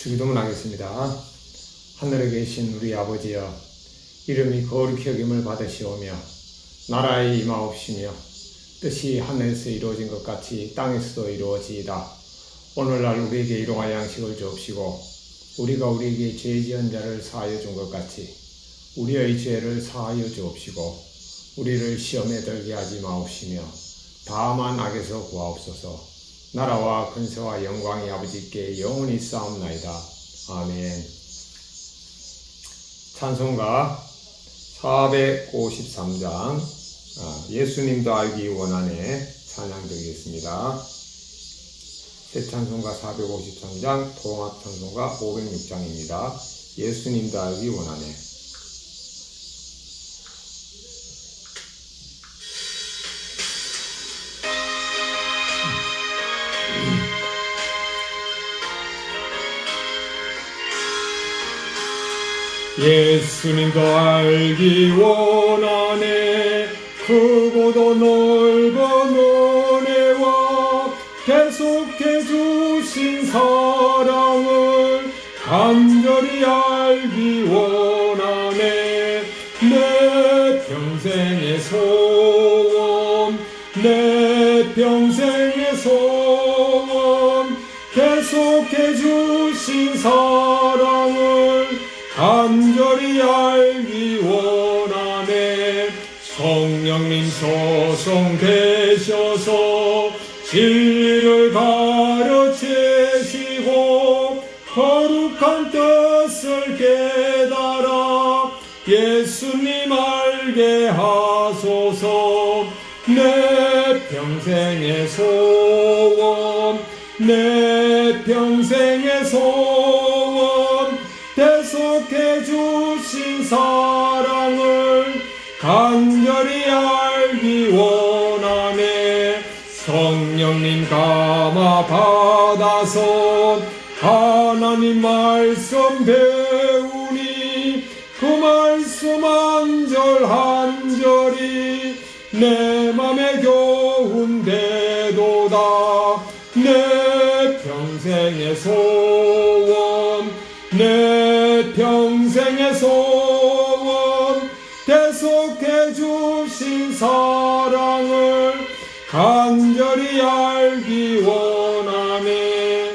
주기도문 하겠습니다. 하늘에 계신 우리 아버지여, 이름이 거룩히 여김을 받으시오며 나라의 임하옵시며 뜻이 하늘에서 이루어진 것 같이 땅에서도 이루어지이다. 오늘날 우리에게 일용할 양식을 주옵시고 우리가 우리에게 죄 지은 자를 사하여 준 것 같이 우리의 죄를 사하여 주옵시고 우리를 시험에 들게 하지 마옵시며 다만 악에서 구하옵소서. 나라와 근세와 영광이 아버지께 영원히 쌓옵나이다. 아멘. 찬송가 453장 예수님도 알기 원하네 찬양 드리겠습니다. 새 찬송가 453장 통합 찬송가 506장입니다. 예수님도 알기 원하네. 예수님도 알기 원하네. 크고도 넓은 은혜와 계속해 주신 사랑을 간절히 알기 원하네. 내 평생의 소원, 내 평생의 소원, 계속해 주신 사랑을 간절히 알기 원하네. 성령님 소성되셔서 진리를 가르치시고 거룩한 뜻을 깨달아 예수님 알게 하소서. 내 평생의 소원, 내 평생의 소원, 계속해 주신 사랑을 간절히 알기 원하네. 성령님 감화 받아서 하나님 말씀 배우니 그 말씀 한 절 한 절이 내 맘에 교훈되도다. 내 평생의 소원, 내 평생의 소원, 계속해 주신 사랑을 간절히 알기 원하네.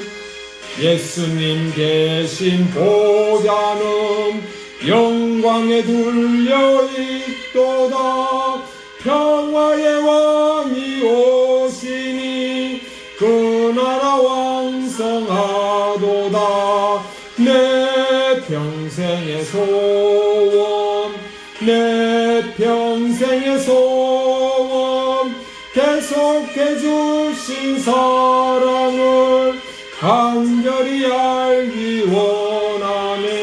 예수님 계신 보좌는 영광에 둘려 있도다. 평화의 왕이 오시니 그 나라 왕성하도다. 내 평생의 소원, 내 평생의 소원, 계속해 주신 사랑을 간절히 알기 원하네.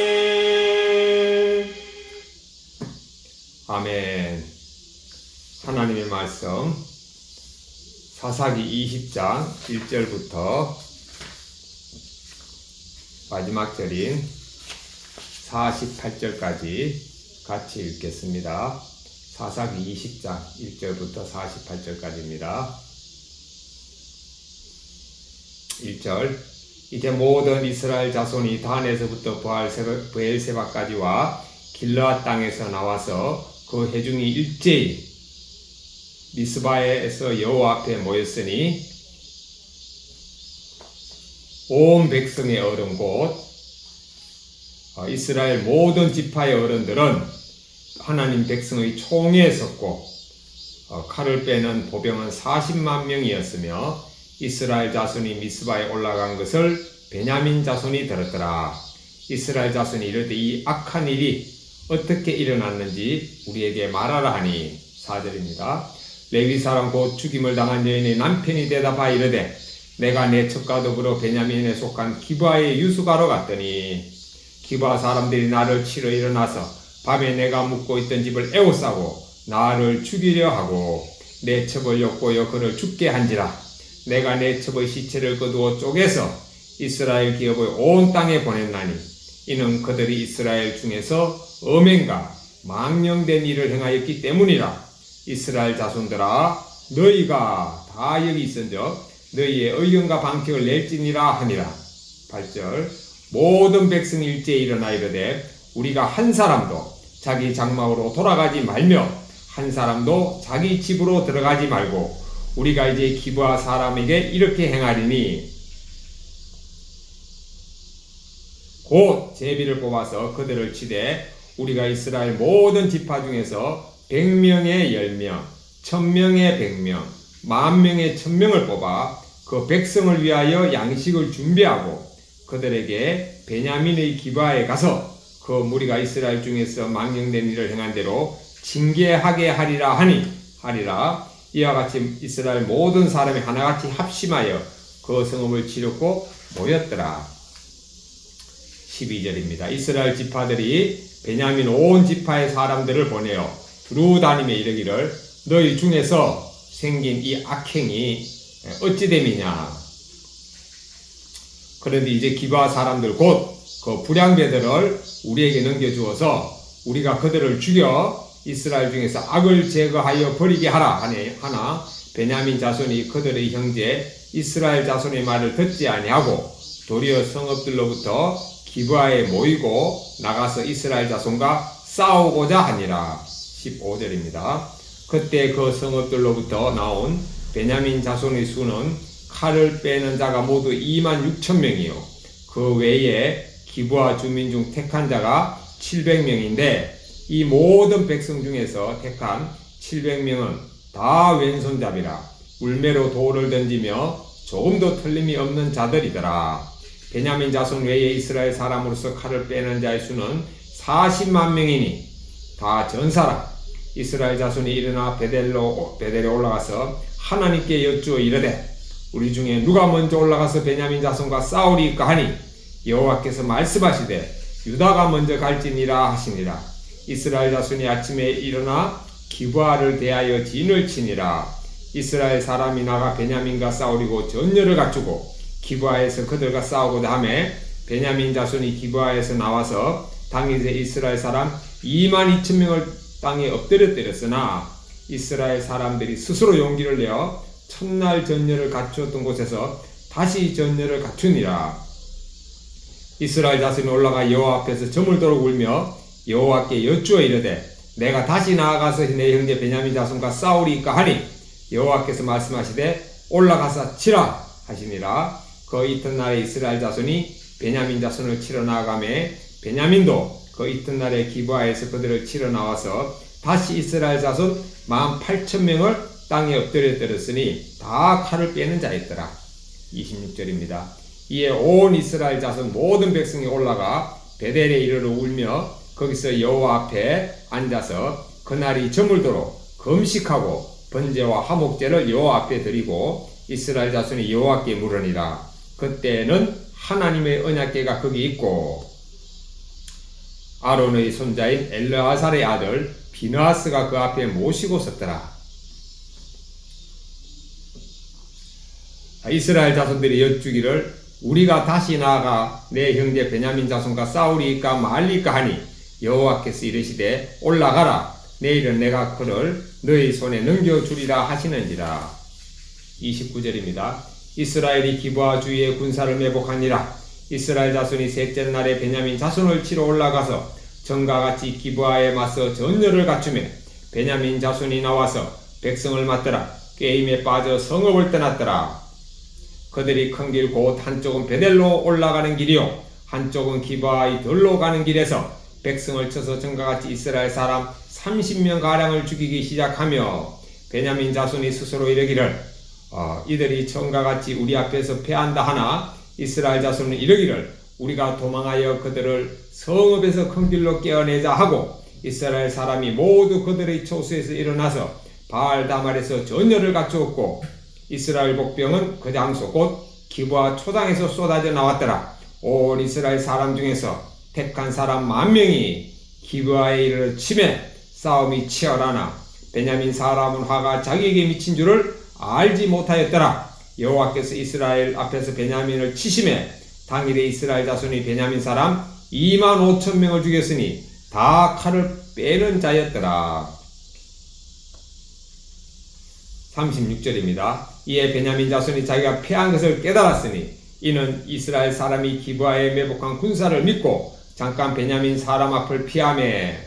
아멘. 하나님의 말씀 사사기 20장 1절부터 마지막 절인 48절까지 같이 읽겠습니다. 사사기 20장 1절부터 48절까지입니다. 1절. 이제 모든 이스라엘 자손이 단에서부터 브엘세바까지와 길르앗 땅에서 나와서 그 회중이 일제히 미스바에서 여호와 앞에 모였으니 온 백성의 어른 곧 이스라엘 모든 지파의 어른들은 하나님 백성의 총회에 섰고 칼을 빼는 보병은 40만 명이었으며 이스라엘 자손이 미스바에 올라간 것을 베냐민 자손이 들었더라. 이스라엘 자손이 이르되 이 악한 일이 어떻게 일어났는지 우리에게 말하라 하니 4절입니다. 레위 사람 곧 죽임을 당한 여인의 남편이 대답하여 이르되 내가 내 첩과 더불어 베냐민에 속한 기브아의 유수가로 갔더니 기브아 사람들이 나를 치러 일어나서 밤에 내가 묵고 있던 집을 에워싸고 나를 죽이려 하고 내 첩을 엮고여 그를 죽게 한지라. 내가 내 첩의 시체를 거두어 쪼개서 이스라엘 기업의 온 땅에 보냈나니 이는 그들이 이스라엘 중에서 음행과 망령된 일을 행하였기 때문이라. 이스라엘 자손들아 너희가 다 여기 있은즉 너희의 의견과 방책을 낼지니라 하니라. 8절. 모든 백성이 일제히 일어나 이르되 우리가 한 사람도 자기 장막으로 돌아가지 말며 한 사람도 자기 집으로 들어가지 말고 우리가 이제 기브아 사람에게 이렇게 행하리니 곧 제비를 뽑아서 그들을 치되 우리가 이스라엘 모든 지파 중에서 100명의 10명, 1000명의 100명, 10,000명의 1000명을 뽑아 그 백성을 위하여 양식을 준비하고 그들에게 베냐민의 기브아에 가서 그 무리가 이스라엘 중에서 망령된 일을 행한 대로 징계하게 하리라. 이와 같이 이스라엘 모든 사람이 하나같이 합심하여 그 성읍을 치렀고 모였더라. 12절입니다. 이스라엘 지파들이 베냐민 온 지파의 사람들을 보내어 두루 다니며 이르기를 너희 중에서 생긴 이 악행이 어찌 됨이냐. 그런데 이제 기브아 사람들 곧 그 불량배들을 우리에게 넘겨주어서 우리가 그들을 죽여 이스라엘 중에서 악을 제거하여 버리게 하나 베냐민 자손이 그들의 형제 이스라엘 자손의 말을 듣지 아니하고 도리어 성읍들로부터 기브아에 모이고 나가서 이스라엘 자손과 싸우고자 하니라. 15절입니다. 그때 그 성읍들로부터 나온 베냐민 자손의 수는 칼을 빼는 자가 모두 26,000명이요 그 외에 기브아 주민 중 택한 자가 700명인데 이 모든 백성 중에서 택한 700명은 다 왼손잡이라 울매로 돌을 던지며 조금도 틀림이 없는 자들이더라. 베냐민 자손 외에 이스라엘 사람으로서 칼을 빼는 자의 수는 40만 명이니 다 전사라. 이스라엘 자손이 일어나 베델에 올라가서 하나님께 여쭈어 이르되 우리 중에 누가 먼저 올라가서 베냐민 자손과 싸우리까 하니 여호와께서 말씀하시되 유다가 먼저 갈지니라 하시니라. 이스라엘 자손이 아침에 일어나 기브아를 대하여 진을 치니라. 이스라엘 사람이 나가 베냐민과 싸우리고 전열을 갖추고 기브아에서 그들과 싸우고자 하매 베냐민 자손이 기브아에서 나와서 당일에 이스라엘 사람 22,000명을 땅에 엎드려 때렸으나 이스라엘 사람들이 스스로 용기를 내어 첫날 전열을 갖추었던 곳에서 다시 전열을 갖추니라. 이스라엘 자손이 올라가 여호와 앞에서 저물도록 울며 여호와께 여쭈어 이르되 내가 다시 나아가서 내 형제 베냐민 자손과 싸우리까 하니 여호와께서 말씀하시되 올라가서 치라 하시니라. 그 이튿날에 이스라엘 자손이 베냐민 자손을 치러 나아가매 베냐민도 그 이튿날에 기브아에서 그들을 치러 나와서 다시 이스라엘 자손 18,000명을 땅에 엎드려 때렸으니 다 칼을 빼는 자였더라. 26절입니다. 이에 온 이스라엘 자손 모든 백성이 올라가 베델에 이르러 울며 거기서 여호와 앞에 앉아서 그날이 저물도록 금식하고 번제와 화목제를 여호와 앞에 드리고 이스라엘 자손이 여호와께 물으니라. 그때는 하나님의 언약궤가 거기 있고 아론의 손자인 엘르아살의 아들 비느하스가 그 앞에 모시고 섰더라. 이스라엘 자손들이 여쭈기를 우리가 다시 나아가 내 형제 베냐민 자손과 싸우리까 말리까 하니 여호와께서 이르시되 올라가라. 내일은 내가 그를 너희 손에 넘겨주리라 하시는지라. 29절입니다. 이스라엘이 기브아 주위에 군사를 매복하니라. 이스라엘 자손이 셋째 날에 베냐민 자손을 치러 올라가서 전과 같이 기브아에 맞서 전열을 갖추매 베냐민 자손이 나와서 백성을 맞더라. 꾀임에 빠져 성읍을 떠났더라. 그들이 큰 길 곧 한쪽은 베델로 올라가는 길이요 한쪽은 기브아의 들로 가는 길에서 백성을 쳐서 전과 같이 이스라엘 사람 30명가량을 죽이기 시작하며 베냐민 자손이 스스로 이르기를 이들이 전과 같이 우리 앞에서 패한다 하나 이스라엘 자손은 이르기를 우리가 도망하여 그들을 성읍에서 큰 길로 깨어내자 하고 이스라엘 사람이 모두 그들의 초수에서 일어나서 바알다말에서 전열을 갖추었고 이스라엘 복병은 그 장소 곧 기브아 초당에서 쏟아져 나왔더라. 온 이스라엘 사람 중에서 택한 사람 10,000명이 기브아에 이르러 치매 싸움이 치열하나 베냐민 사람은 화가 자기에게 미친 줄을 알지 못하였더라. 여호와께서 이스라엘 앞에서 베냐민을 치심해 당일에 이스라엘 자손이 베냐민 사람 25,000명을 죽였으니 다 칼을 빼는 자였더라. 36절입니다. 이에 베냐민 자손이 자기가 패한 것을 깨달았으니 이는 이스라엘 사람이 기브아에 매복한 군사를 믿고 잠깐 베냐민 사람 앞을 피하매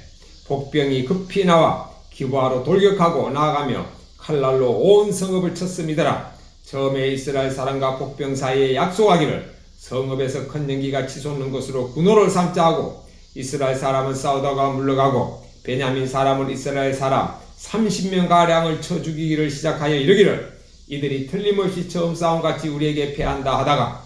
복병이 급히 나와 기브아로 돌격하고 나아가며 칼날로 온 성읍을 쳤음이더라. 처음에 이스라엘 사람과 복병 사이에 약속하기를 성읍에서 큰 연기가 치솟는 것으로 군호를 삼자 하고 이스라엘 사람은 싸우다가 물러가고 베냐민 사람은 이스라엘 사람 30명가량을 쳐 죽이기를 시작하여 이르기를 이들이 틀림없이 처음 싸움같이 우리에게 패한다 하다가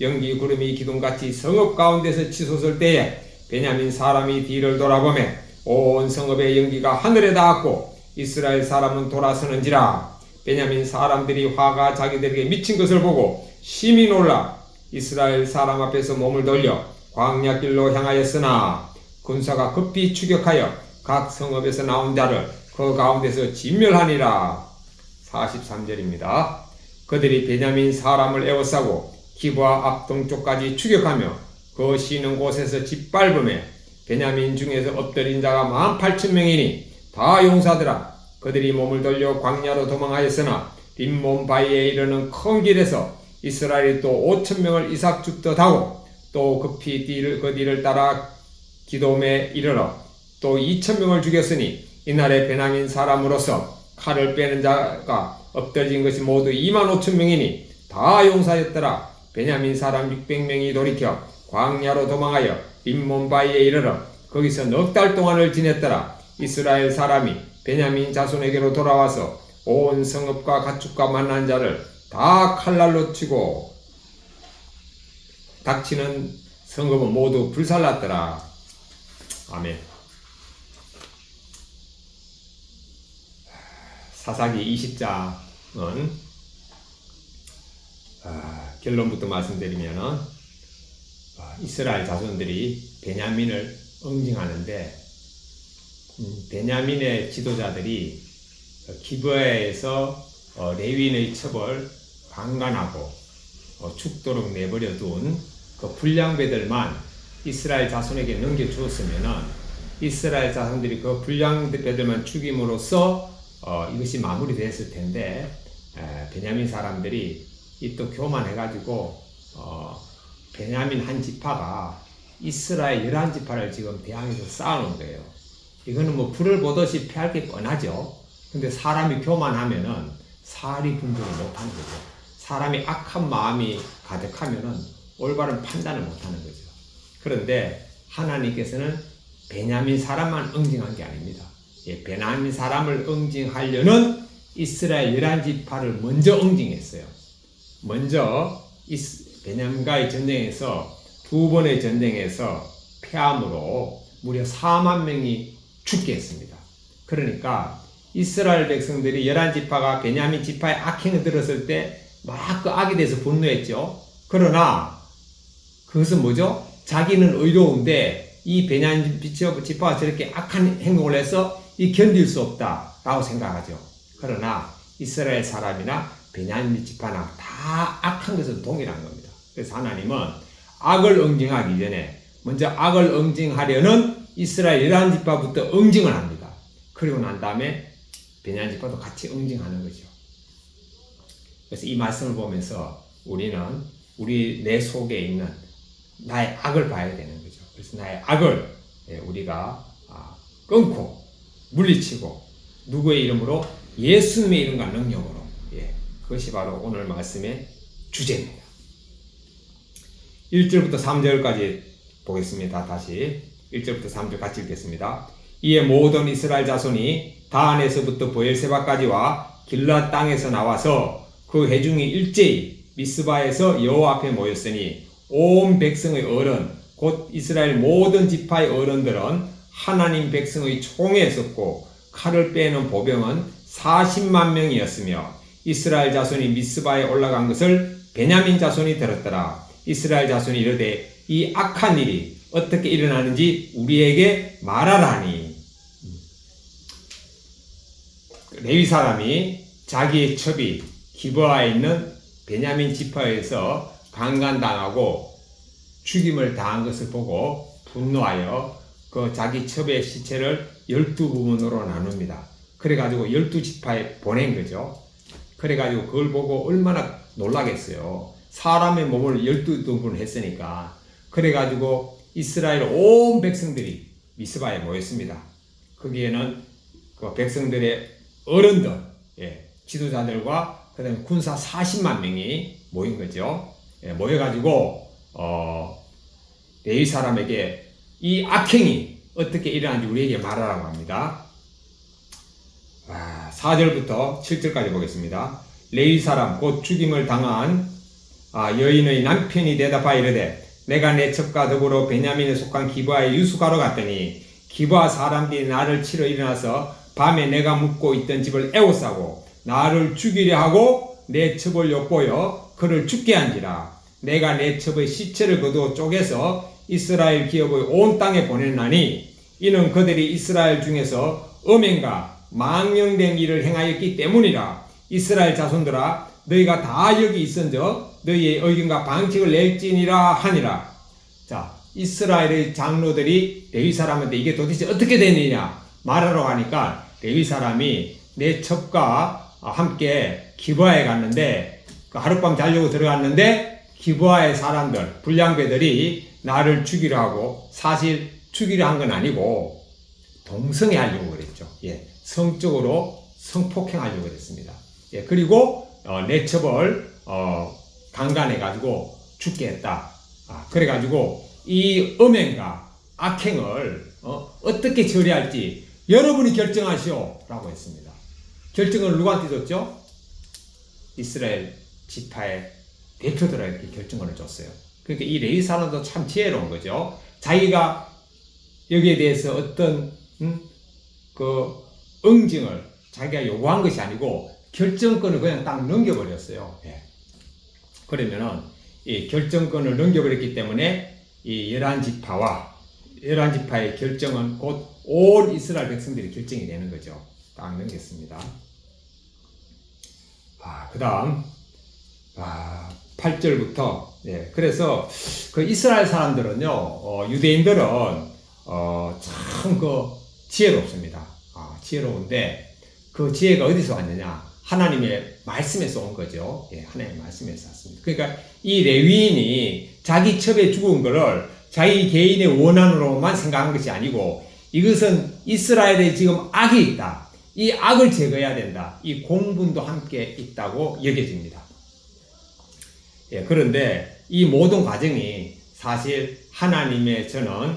연기 구름이 기둥같이 성읍 가운데서 치솟을 때에 베냐민 사람이 뒤를 돌아보며 온 성읍의 연기가 하늘에 닿았고 이스라엘 사람은 돌아서는지라. 베냐민 사람들이 화가 자기들에게 미친 것을 보고 심히 놀라 이스라엘 사람 앞에서 몸을 돌려 광야길로 향하였으나 군사가 급히 추격하여 각 성읍에서 나온 자를 그 가운데서 진멸하니라. 43절입니다. 그들이 베냐민 사람을 에워싸고 기브아 앞동쪽까지 추격하며 그 쉬는 곳에서 짓밟으며 베냐민 중에서 엎드린 자가 18,000명이니 다 용사더라. 그들이 몸을 돌려 광야로 도망하였으나 림몬 바위에 이르는 큰 길에서 이스라엘이 또 5,000명을 이삭 죽듯 하고 또 급히 그 뒤를 따라 기돔에 이르러 또 2,000명을 죽였으니 이날에 베냐민 사람으로서 칼을 빼는 자가 엎드진 것이 모두 25,000명이니 다 용사였더라. 베냐민 사람 600명이 돌이켜 광야로 도망하여 림몬 바위에 이르러 거기서 넉 달 동안을 지냈더라. 이스라엘 사람이 베냐민 자손에게로 돌아와서 온 성읍과 가축과 만난 자를 다 칼날로 치고 닥치는 성읍은 모두 불살랐더라. 아멘. 사사기 20장은 결론부터 말씀드리면은 이스라엘 자손들이 베냐민을 응징하는데 베냐민의 지도자들이 기브아에서 레위인의 첩을 방관하고 죽도록 내버려 둔 그 불량배들만 이스라엘 자손에게 넘겨주었으면은 이스라엘 자손들이 그 불량배들만 죽임으로써 이것이 마무리됐을 텐데 베냐민 사람들이 이 또 교만해가지고 베냐민 한 지파가 이스라엘 11지파를 지금 대항해서 쌓아놓은 거예요. 이거는 뭐 불을 보듯이 피할 게 뻔하죠. 근데 사람이 교만하면은 사리 분별을 못하는 거죠. 사람이 악한 마음이 가득하면은 올바른 판단을 못하는 거죠. 그런데 하나님께서는 베냐민 사람만 응징한 게 아닙니다. 베냐민 사람을 응징하려는 이스라엘 11지파를 먼저 응징했어요. 먼저 베냐민과의 전쟁에서 두 번의 전쟁에서 패함으로 무려 4만 명이 죽게 했습니다. 그러니까 이스라엘 백성들이 11지파가 베냐민 지파의 악행을 들었을 때 막 그 악에 대해서 분노했죠. 그러나 그것은 뭐죠? 자기는 의로운데 이 베냐민 지파가 저렇게 악한 행동을 해서 이 견딜 수 없다라고 생각하죠. 그러나 이스라엘 사람이나 베냐민 지파나 다 악한 것은 동일한 겁니다. 그래서 하나님은 악을 응징하기 전에 먼저 악을 응징하려는 이스라엘 11지파부터 응징을 합니다. 그리고 난 다음에 베냐민 지파도 같이 응징하는 거죠. 그래서 이 말씀을 보면서 우리는 내 속에 있는 나의 악을 봐야 되는 거죠. 그래서 나의 악을 우리가 끊고 물리치고 누구의 이름으로? 예수님의 이름과 능력으로. 그것이 바로 오늘 말씀의 주제입니다. 1절부터 3절까지 보겠습니다. 다시 1절부터 3절 같이 읽겠습니다. 이에 모든 이스라엘 자손이 다안에서부터 브엘세바까지와 길앗 땅에서 나와서 그 회중이 일제히 미스바에서 여호와 앞에 모였으니 온 백성의 어른 곧 이스라엘 모든 지파의 어른들은 하나님 백성의 총에 섰고 칼을 빼는 보병은 40만 명이었으며 이스라엘 자손이 미스바에 올라간 것을 베냐민 자손이 들었더라. 이스라엘 자손이 이르되 이 악한 일이 어떻게 일어나는지 우리에게 말하라니. 레위 사람이 자기의 첩이 기브아에 있는 베냐민 지파에서 강간당하고 죽임을 당한 것을 보고 분노하여 그 자기 첩의 시체를 12부분으로 나눕니다. 그래가지고 12지파에 보낸 거죠. 그래가지고 그걸 보고 얼마나 놀라겠어요. 사람의 몸을 12등분을 했으니까 그래가지고 이스라엘 온 백성들이 미스바에 모였습니다. 거기에는 그 백성들의 어른들, 지도자들과 그 다음에 군사 40만 명이 모인 거죠. 모여가지고 레위 사람에게 이 악행이 어떻게 일어난지 우리에게 말하라고 합니다. 4절부터 7절까지 보겠습니다. 레위 사람 곧 죽임을 당한 여인의 남편이 대답하여 이르되 내가 내 첩과 더불어 베냐민에 속한 기브아에 유숙하러 갔더니 기브아 사람들이 나를 치러 일어나서 밤에 내가 묵고 있던 집을 에워싸고 나를 죽이려 하고 내 첩을 엿보여 그를 죽게 한지라. 내가 내 첩의 시체를 거두어 쪼개서 이스라엘 기업의 온 땅에 보냈나니 이는 그들이 이스라엘 중에서 음행과 망령된 일을 행하였기 때문이라. 이스라엘 자손들아 너희가 다 여기 있은저 너희의 의견과 방책을 낼지니라 하니라. 자, 이스라엘의 장로들이 레위 사람한테 이게 도대체 어떻게 되느냐 말하러 가니까 레위 사람이 내 첩과 함께 기브아에 갔는데 하룻밤 자려고 들어갔는데 기브아의 사람들 불량배들이 나를 죽이려 하고 사실 죽이려 한 건 아니고 동성애 하려고 그랬죠. 성적으로 성폭행하려고 그랬습니다. 그리고 내 첩을 강간해가지고 죽게 했다. 그래가지고 이 음행과 악행을 어떻게 처리할지 여러분이 결정하시오 라고 했습니다. 결정을 누구한테 줬죠? 이스라엘 지파의 대표들에게 결정을 줬어요. 그러니까 이 레위 사람도 참 지혜로운 거죠. 자기가 여기에 대해서 어떤 그 응징을 자기가 요구한 것이 아니고 결정권을 그냥 딱 넘겨버렸어요. 그러면은 이 결정권을 넘겨버렸기 때문에 이 11지파의 결정은 곧 온 이스라엘 백성들이 결정이 되는 거죠. 딱 넘겼습니다. 그 다음 8절부터 그래서 그 이스라엘 사람들은요, 유대인들은 참 그 지혜롭습니다. 지혜로운데 그 지혜가 어디서 왔느냐? 하나님의 말씀에서 온 거죠. 하나님의 말씀에서 왔습니다. 그러니까 이 레위인이 자기 첩에 죽은 거를 자기 개인의 원한으로만 생각한 것이 아니고 이것은 이스라엘에 지금 악이 있다. 이 악을 제거해야 된다. 이 공분도 함께 있다고 여겨집니다. 그런데 이 모든 과정이 사실 하나님의 저는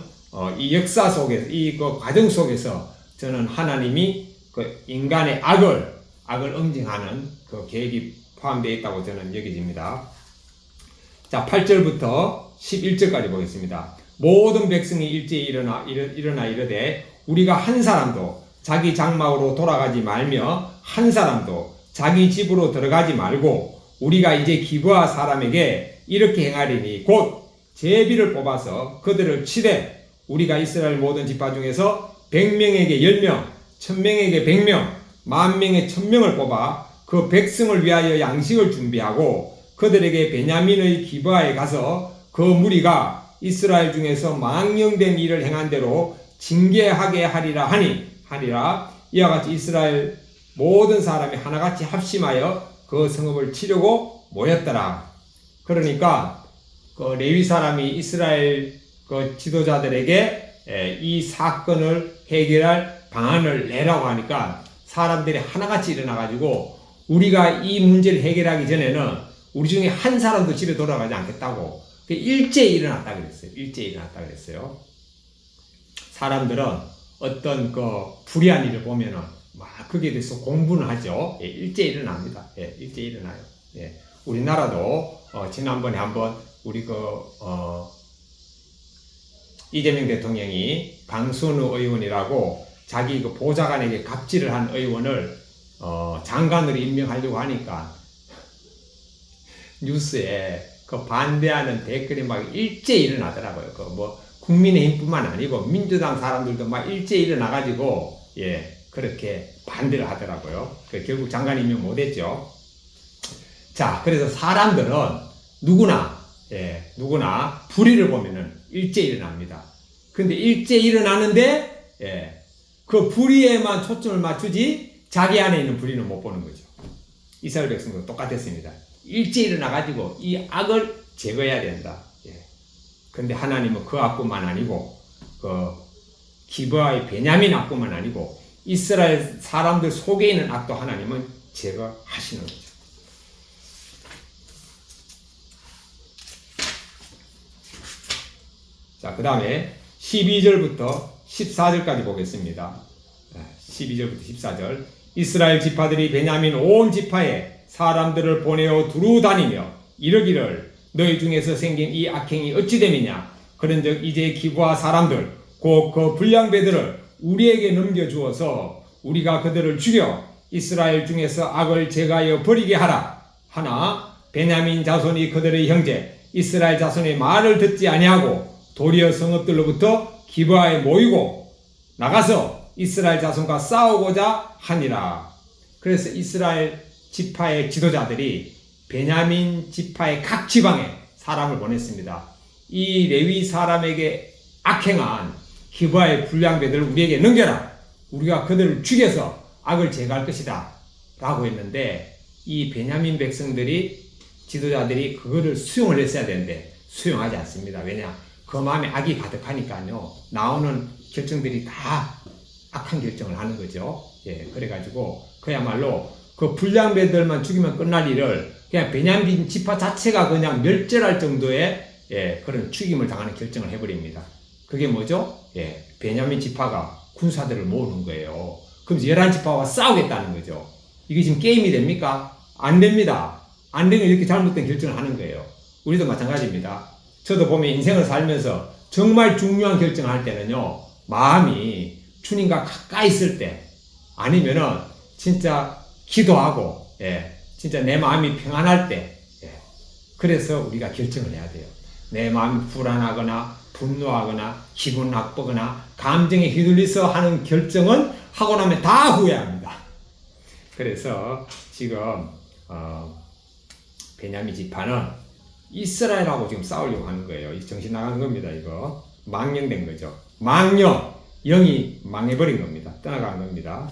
이 역사 속에서 이 그 과정 속에서 저는 하나님이 그 인간의 악을 응징하는 그 계획이 포함되어 있다고 저는 여겨집니다. 자, 8절부터 11절까지 보겠습니다. 모든 백성이 일제히 일어나 이르되 우리가 한 사람도 자기 장막으로 돌아가지 말며 한 사람도 자기 집으로 들어가지 말고 우리가 이제 기브아 사람에게 이렇게 행하리니 곧 제비를 뽑아서 그들을 치되 우리가 이스라엘 모든 지파 중에서 100명에게 10명, 1000명에게 100명, 10,000명에 1000명을 뽑아 그 백성을 위하여 양식을 준비하고 그들에게 베냐민의 기브아에 가서 그 무리가 이스라엘 중에서 망령된 일을 행한 대로 징계하게 하리라 하니라. 이와 같이 이스라엘 모든 사람이 하나같이 합심하여 그 성읍을 치려고 모였더라. 그러니까 그 레위 사람이 이스라엘 그 지도자들에게 이 사건을 해결할 방안을 내라고 하니까 사람들이 하나같이 일어나가지고 우리가 이 문제를 해결하기 전에는 우리 중에 한 사람도 집에 돌아가지 않겠다고 일제히 일어났다 그랬어요. 일제히 일어났다 그랬어요. 사람들은 어떤 그 불의한 일을 보면은 막 거기에 대해서 공부는 하죠. 일제히 일어납니다. 일제히 일어나요. 우리나라도 지난번에 한번 우리 이재명 대통령이 강선우 의원이라고 자기 그 보좌관에게 갑질을 한 의원을 장관으로 임명하려고 하니까 뉴스에 그 반대하는 댓글이 막 일제히 일어나더라고요. 그 뭐 국민의힘뿐만 아니고 민주당 사람들도 막 일제히 일어나가지고 그렇게 반대를 하더라고요. 결국 장관 임명 못했죠. 자, 그래서 사람들은 누구나 불의를 보면은 일제히 일어납니다. 근데 일제히 일어나는데 그 불의에만 초점을 맞추지 자기 안에 있는 불의는 못 보는 거죠. 이스라엘 백성도 똑같았습니다. 일제히 일어나가지고 이 악을 제거해야 된다. 근데 하나님은 그 악뿐만 아니고 그 기브아의 베냐민 악뿐만 아니고 이스라엘 사람들 속에 있는 악도 하나님은 제거하시는 거죠. 자, 그 다음에 12절부터 14절까지 보겠습니다. 12절부터 14절. 이스라엘 지파들이 베냐민 온 지파에 사람들을 보내어 두루 다니며 이르기를 너희 중에서 생긴 이 악행이 어찌 됨이냐. 그런즉 이제 기브아 사람들 곧 그 불량배들을 우리에게 넘겨주어서 우리가 그들을 죽여 이스라엘 중에서 악을 제거하여 버리게 하라. 하나 베냐민 자손이 그들의 형제 이스라엘 자손의 말을 듣지 아니하고 도리어 성읍들로부터 기브아에 모이고 나가서 이스라엘 자손과 싸우고자 하니라. 그래서 이스라엘 지파의 지도자들이 베냐민 지파의 각 지방에 사람을 보냈습니다. 이 레위 사람에게 악행한 기브아의 불량배들을 우리에게 넘겨라. 우리가 그들을 죽여서 악을 제거할 것이다 라고 했는데 이 베냐민 백성들이 지도자들이 그거를 수용을 했어야 되는데 수용하지 않습니다. 왜냐? 그 마음에 악이 가득하니까요. 나오는 결정들이 다 악한 결정을 하는 거죠. 그래가지고 그야말로 그 불량배들만 죽이면 끝날 일을 그냥 베냐민 지파 자체가 그냥 멸절할 정도의 그런 죽임을 당하는 결정을 해버립니다. 그게 뭐죠? 베냐민 지파가 군사들을 모으는 거예요. 그럼 11지파와 싸우겠다는 거죠. 이게 지금 게임이 됩니까? 안 됩니다. 안 되면 이렇게 잘못된 결정을 하는 거예요. 우리도 마찬가지입니다. 저도 보면 인생을 살면서 정말 중요한 결정을 할 때는요, 마음이 주님과 가까이 있을 때, 아니면은 진짜 기도하고, 진짜 내 마음이 평안할 때, 그래서 우리가 결정을 해야 돼요. 내 마음이 불안하거나, 분노하거나, 기분 나쁘거나, 감정에 휘둘려서 하는 결정은 하고 나면 다 후회합니다. 그래서 지금, 베냐민 지파는 이스라엘하고 지금 싸우려고 하는 거예요. 정신 나간 겁니다, 이거. 망령된 거죠. 망령! 영이 망해버린 겁니다. 떠나간 겁니다.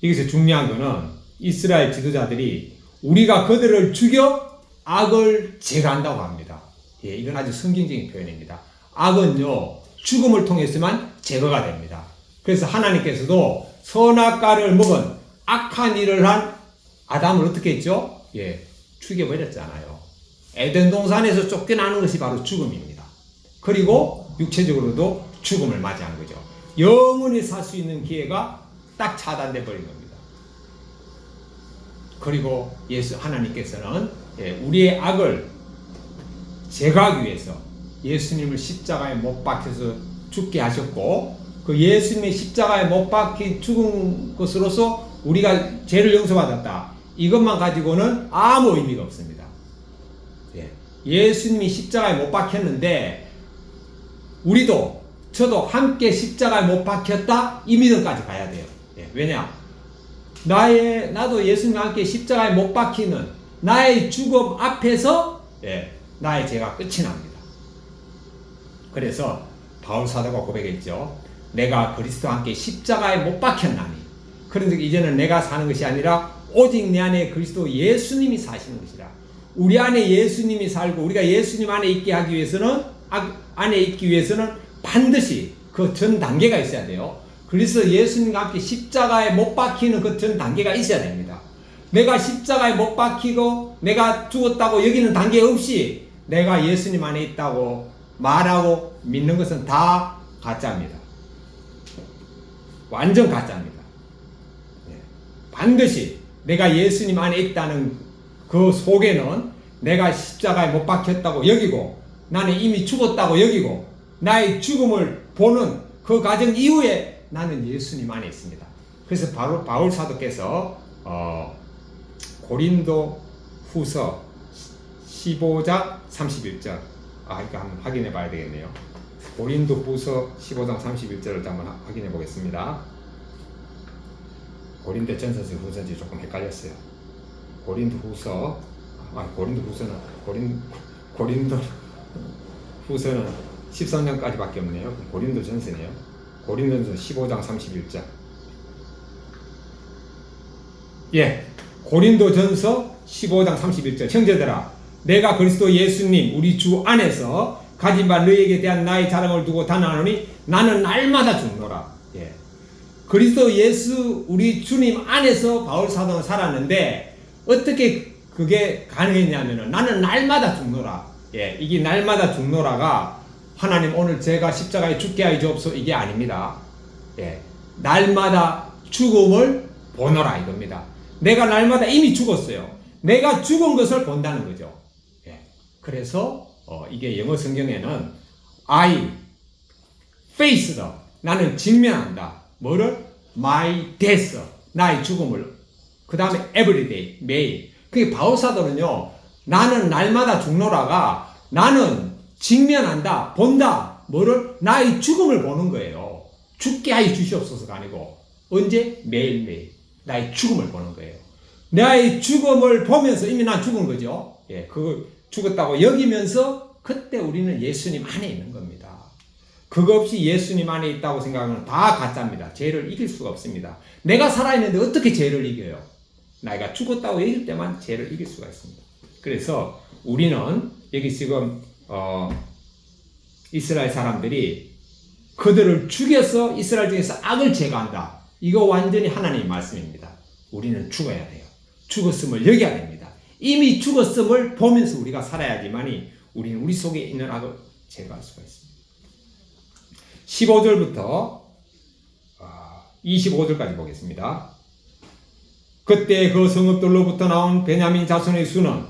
여기서 중요한 거는 이스라엘 지도자들이 우리가 그들을 죽여 악을 제거한다고 합니다. 이건 아주 성경적인 표현입니다. 악은요, 죽음을 통해서만 제거가 됩니다. 그래서 하나님께서도 선악과를 먹은 악한 일을 한 아담을 어떻게 했죠? 죽여버렸잖아요. 에덴 동산에서 쫓겨나는 것이 바로 죽음입니다. 그리고 육체적으로도 죽음을 맞이한 거죠. 영원히 살 수 있는 기회가 딱 차단돼 버린 겁니다. 그리고 하나님께서는 우리의 악을 제거하기 위해서 예수님을 십자가에 못 박혀서 죽게 하셨고, 그 예수님의 십자가에 못 박혀 죽은 것으로서 우리가 죄를 용서받았다. 이것만 가지고는 아무 의미가 없습니다. 예수님이 십자가에 못 박혔는데 저도 함께 십자가에 못 박혔다, 이 믿음까지 가야 돼요. 왜냐? 나도 예수님과 함께 십자가에 못 박히는 나의 죽음 앞에서 나의 죄가 끝이 납니다. 그래서 바울 사도가 고백했죠. 내가 그리스도와 함께 십자가에 못 박혔나니, 그런데 이제는 내가 사는 것이 아니라 오직 내 안에 그리스도 예수님이 사시는 것이라. 우리 안에 예수님이 살고 우리가 예수님 안에 있게 하기 위해서는, 안에 있기 위해서는 반드시 그 전 단계가 있어야 돼요. 그래서 예수님과 함께 십자가에 못 박히는 그 전 단계가 있어야 됩니다. 내가 십자가에 못 박히고 내가 죽었다고 여기는 단계 없이 내가 예수님 안에 있다고 말하고 믿는 것은 다 가짜입니다. 완전 가짜입니다. 반드시 내가 예수님 안에 있다는 그 속에는 내가 십자가에 못 박혔다고 여기고, 나는 이미 죽었다고 여기고, 나의 죽음을 보는 그 과정 이후에 나는 예수님 안에 있습니다. 그래서 바울 사도께서 고린도 후서 15장 31절, 이거 한번 확인해 봐야 되겠네요. 고린도 후서 15장 31절을 한번 확인해 보겠습니다. 고린도 전서지 후서지 조금 헷갈렸어요. 고린도 후서는 고린도 후서는 13장까지밖에 없네요. 고린도 전서네요. 고린도 전서 15장 31절. 고린도전서 15장 31절 형제들아 내가 그리스도 예수님 우리 주 안에서 가진 바 너희에게 대한 나의 자랑을 두고 단언하노니 나는 날마다 죽노라. 예. 그리스도 예수 우리 주님 안에서 바울 사도는 살았는데 어떻게 그게 가능했냐면은 나는 날마다 죽노라. 예. 이게 날마다 죽노라가 하나님 오늘 제가 십자가에 죽게 하여 주옵소서 이게 아닙니다. 예. 날마다 죽음을 보노라 이겁니다. 내가 날마다 이미 죽었어요. 내가 죽은 것을 본다는 거죠. 예. 그래서 이게 영어 성경에는 I face the 나는 직면한다. 뭐를? My death 나의 죽음을. 그 다음에 every day 매일. 그게 바울 사도는요. 나는 날마다 죽노라가 나는 직면한다. 본다. 뭐를? 나의 죽음을 보는 거예요. 죽게 하여 주시옵소서가 아니고 언제? 매일매일 나의 죽음을 보는 거예요. 나의 죽음을 보면서 이미 난 죽은 거죠. 예, 그거 죽었다고 여기면서 그때 우리는 예수님 안에 있는 겁니다. 그거 없이 예수님 안에 있다고 생각하면 다 가짜입니다. 죄를 이길 수가 없습니다. 내가 살아있는데 어떻게 죄를 이겨요? 내가 죽었다고 얘기할 때만 죄를 이길 수가 있습니다. 그래서 우리는 여기 지금 이스라엘 사람들이 그들을 죽여서 이스라엘 중에서 악을 제거한다. 이거 완전히 하나님의 말씀입니다. 우리는 죽어야 돼요. 죽었음을 여겨야 됩니다. 이미 죽었음을 보면서 우리가 살아야지만이 우리는 우리 속에 있는 악을 제거할 수가 있습니다. 15절부터 25절까지 보겠습니다. 그때 그 성읍들로부터 나온 베냐민 자손의 수는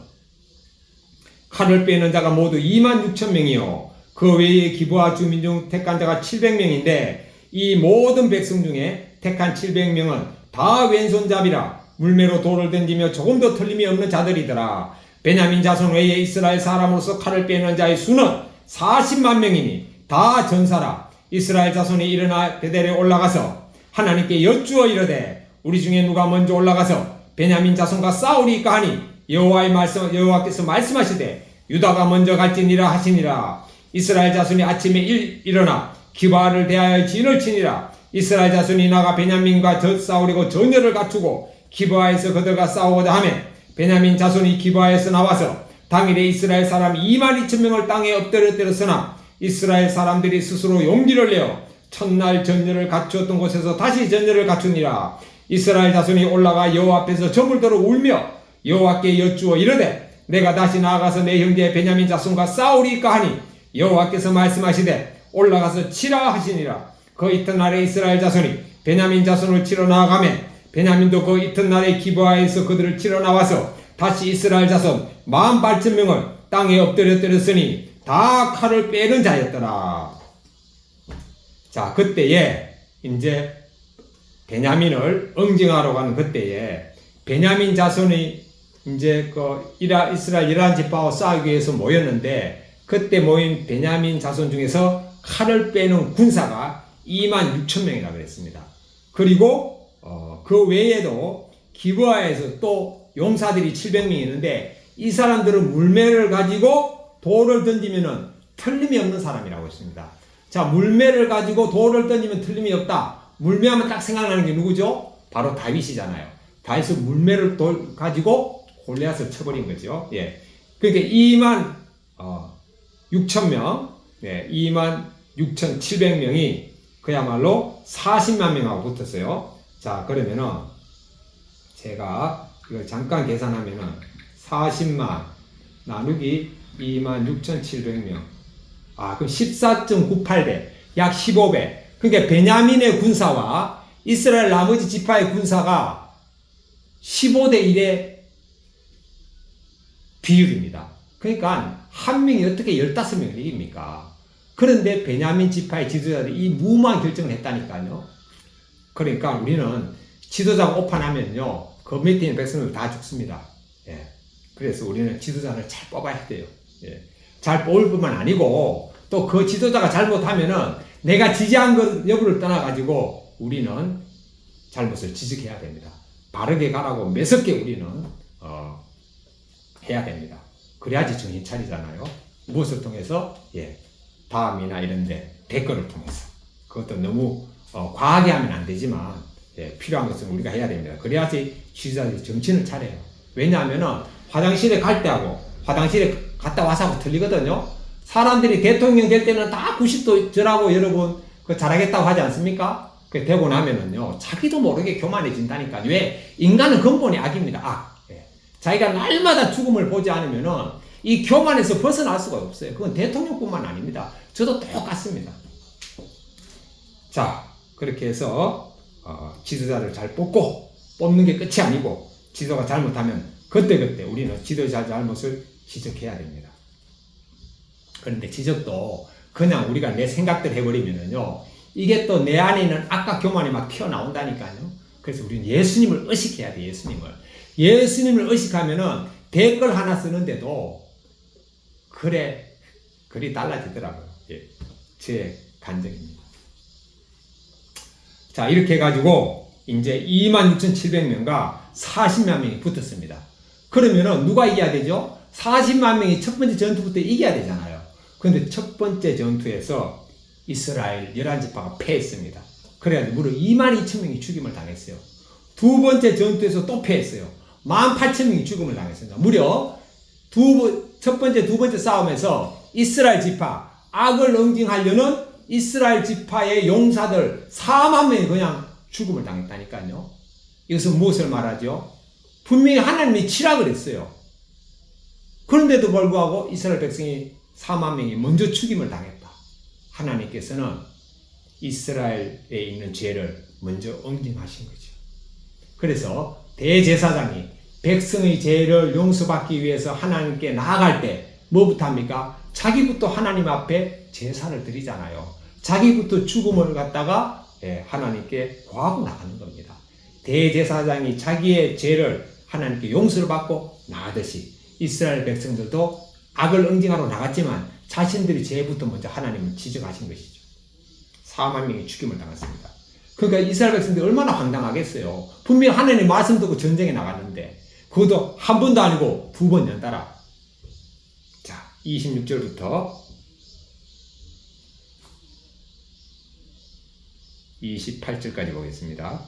칼을 빼는 자가 모두 26,000명이요 그 외에 기브아 주민 중 택한 자가 700명인데 이 모든 백성 중에 택한 700명은 다 왼손잡이라 물매로 돌을 던지며 조금도 틀림이 없는 자들이더라. 베냐민 자손 외에 이스라엘 사람으로서 칼을 빼는 자의 수는 40만 명이니 다 전사라. 이스라엘 자손이 일어나 베델에 올라가서 하나님께 여쭈어 이르되 우리 중에 누가 먼저 올라가서 베냐민 자손과 싸우리까 하니 여호와께서 말씀하시되 유다가 먼저 갈지니라 하시니라. 이스라엘 자손이 아침에 일어나 기브아를 대하여 진을 치니라. 이스라엘 자손이 나가 베냐민과 싸우려고 전열을 갖추고 기브아에서 그들과 싸우고자 하매 베냐민 자손이 기브아에서 나와서 당일에 이스라엘 사람 22,000명을 땅에 엎드렸으나 이스라엘 사람들이 스스로 용기를 내어 첫날 전열을 갖추었던 곳에서 다시 전열을 갖추니라. 이스라엘 자손이 올라가 여호와 앞에서 저물도록 울며 여호와께 여쭈어 이르되 내가 다시 나아가서 내 형제 베냐민 자손과 싸우리까 하니 여호와께서 말씀하시되 올라가서 치라 하시니라. 그 이튿날에 이스라엘 자손이 베냐민 자손을 치러 나아가매 베냐민도 그 이튿날에 기브아에서 그들을 치러 나와서 다시 이스라엘 자손 48,000명을 땅에 엎드렸으니 다 칼을 빼는 자였더라. 자, 그때에 이제 베냐민을 응징하러 가는 그때에 베냐민 자손이 이제 그 이스라엘 11지파와 싸우기 위해서 모였는데 그때 모인 베냐민 자손 중에서 칼을 빼는 군사가 26,000명이라고 그랬습니다. 그리고 그 외에도 기브아에서 또 용사들이 700명이 있는데 이 사람들은 물매를 가지고 돌을 던지면은 틀림이 없는 사람이라고 했습니다. 자, 물매를 가지고 돌을 던지면 틀림이 없다. 물매하면 딱 생각나는 게 누구죠? 바로 다윗이잖아요. 다윗은 물매를 가지고 골리앗을 쳐버린 거죠. 예. 그러니까 26,000명, 네, 26,700명이 그야말로 40만 명하고 붙었어요. 자, 그러면은 제가 이걸 잠깐 계산하면은 40만 나누기 26,700명. 그럼 14.98배, 약 15배. 그러니까 베냐민의 군사와 이스라엘 나머지 지파의 군사가 15대 1의 비율입니다. 그러니까 한 명이 어떻게 15명을 이깁니까? 그런데 베냐민 지파의 지도자들이 이 무모한 결정을 했다니까요. 그러니까 우리는 지도자가 오판하면요, 그 밑에 있는 백성들 다 죽습니다. 예. 그래서 우리는 지도자를 잘 뽑아야 돼요. 예. 잘 뽑을 뿐만 아니고 또 그 지도자가 잘못하면은 내가 지지한 것 여부를 떠나가지고 우리는 잘못을 지적해야 됩니다. 바르게 가라고 매섭게 우리는 해야 됩니다. 그래야지 정신 차리잖아요. 무엇을 통해서? 예. 다음이나 이런데 댓글을 통해서. 그것도 너무 과하게 하면 안 되지만 필요한 것은 우리가 해야 됩니다. 그래야지 지도자들이 정신을 차려요. 왜냐하면은 화장실에 갈 때하고 화장실에 갔다 와서 하고 틀리거든요. 사람들이 대통령 될 때는 다 90도 절하고 여러분 그 잘하겠다고 하지 않습니까? 그 되고 나면은요 자기도 모르게 교만해진다니까. 왜? 인간은 근본이 악입니다. 악. 자기가 날마다 죽음을 보지 않으면은 이 교만에서 벗어날 수가 없어요. 그건 대통령뿐만 아닙니다. 저도 똑같습니다. 자, 그렇게 해서 지도자를 잘 뽑는 게 끝이 아니고 지도가 잘못하면 그때그때 우리는 지도자 잘못을 지적해야 됩니다. 그런데 지적도 그냥 우리가 내 생각대로 해버리면은요 이게 또 내 안에 있는 악과 교만이 막 튀어나온다니까요. 그래서 우리는 예수님을 의식해야 돼. 예수님을 의식하면은 댓글 하나 쓰는데도 그래 글이 달라지더라고요. 제 간증입니다. 자, 이렇게 해가지고 이제 26,700명과 40만 명이 붙었습니다. 그러면은 누가 이겨야 되죠? 40만 명이 첫 번째 전투부터 이겨야 되잖아요. 그런데 첫 번째 전투에서 이스라엘 11지파가 패했습니다. 그래가지고 무려 22,000명이 죽임을 당했어요. 두 번째 전투에서 또 패했어요. 18,000명이 죽임을 당했습니다. 무려 첫 번째, 두 번째 싸움에서 이스라엘 지파, 악을 응징하려는 이스라엘 지파의 용사들 4만 명이 그냥 죽음을 당했다니까요. 이것은 무엇을 말하죠? 분명히 하나님이 치라 그랬어요. 그런데도 불구하고 이스라엘 백성이 4만 명이 먼저 죽임을 당했다. 하나님께서는 이스라엘에 있는 죄를 먼저 응징하신 거죠. 그래서 대제사장이 백성의 죄를 용서받기 위해서 하나님께 나아갈 때 뭐부터 합니까? 자기부터 하나님 앞에 제사를 드리잖아요. 자기부터 죽음을 갖다가 하나님께 구하고 나가는 겁니다. 대제사장이 자기의 죄를 하나님께 용서를 받고 나가듯이 이스라엘 백성들도 악을 응징하러 나갔지만 자신들이 죄부터 먼저 하나님을 지적하신 것이죠. 4만 명이 죽임을 당했습니다. 그러니까 이스라엘 백성들이 얼마나 황당하겠어요. 분명히 하나님 말씀 듣고 전쟁에 나갔는데 그것도 한 번도 아니고 두 번 연달아. 자, 26절부터 28절까지 보겠습니다.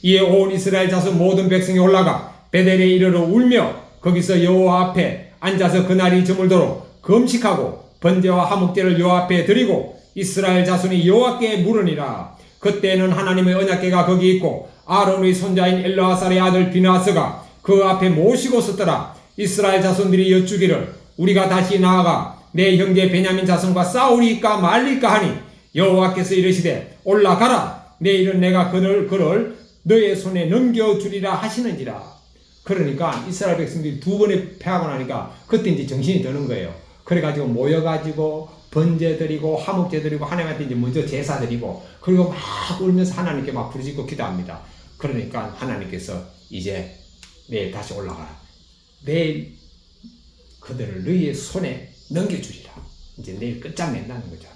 이에 온 이스라엘 자손 모든 백성이 올라가 베델에 이르러 울며 거기서 여호와 앞에 앉아서 그날이 저물도록 금식하고 번제와 화목제를 여호와 앞에 드리고 이스라엘 자손이 여호와께 물으니라. 그때는 하나님의 언약궤가 거기 있고 아론의 손자인 엘르아살의 아들 비나스가 그 앞에 모시고 섰더라. 이스라엘 자손들이 여쭈기를 우리가 다시 나아가 내 형제 베냐민 자손과 싸우리까 말리까 하니 여호와께서 이르시되 올라가라. 내일은 내가 그를 너의 손에 넘겨주리라 하시는지라. 그러니까 이스라엘 백성들이 두 번에 패하고 나니까 그때 이제 정신이 드는 거예요. 그래가지고 모여가지고 번제 드리고 화목제 드리고 하나님한테 이제 먼저 제사 드리고 그리고 막 울면서 하나님께 막 부르짖고 기도합니다. 그러니까 하나님께서 이제 내일 다시 올라가라. 내일 그들을 너희의 손에 넘겨주리라. 이제 내일 끝장낸다는 거죠.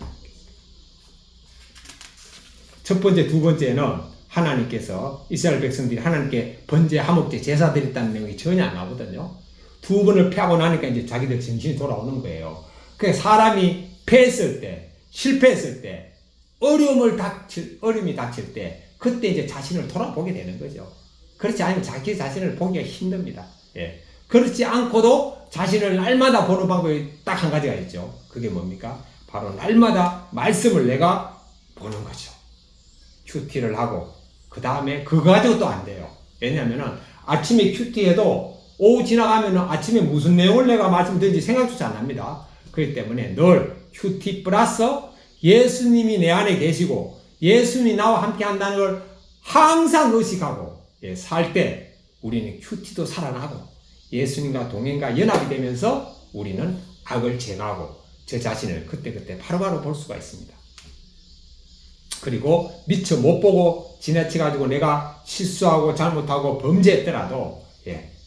첫 번째, 두 번째는 하나님께서 이스라엘 백성들이 하나님께 번제, 화목제, 제사 드렸다는 내용이 전혀 안 나오거든요. 두 번을 패하고 나니까 이제 자기들 정신이 돌아오는 거예요. 그러니까 사람이 패했을 때, 실패했을 때, 어려움이 닥칠 때, 그때 이제 자신을 돌아보게 되는 거죠. 그렇지 않으면 자기 자신을 보기가 힘듭니다. 그렇지 않고도 자신을 날마다 보는 방법이 딱 한 가지가 있죠. 그게 뭡니까? 바로 날마다 말씀을 내가 보는 거죠. 큐티를 하고 그 다음에 그거 가지고 또 안 돼요. 왜냐하면 아침에 큐티해도 오후 지나가면 아침에 무슨 내용을 내가 말씀드린지 생각조차 안 납니다. 그렇기 때문에 늘 큐티 플러스 예수님이 내 안에 계시고 예수님이 나와 함께 한다는 걸 항상 의식하고 살 때 우리는 큐티도 살아나고 예수님과 동행과 연합이 되면서 우리는 악을 제거하고 저 자신을 그때그때 바로바로 볼 수가 있습니다. 그리고 미처 못 보고 지나쳐가지고 내가 실수하고 잘못하고 범죄했더라도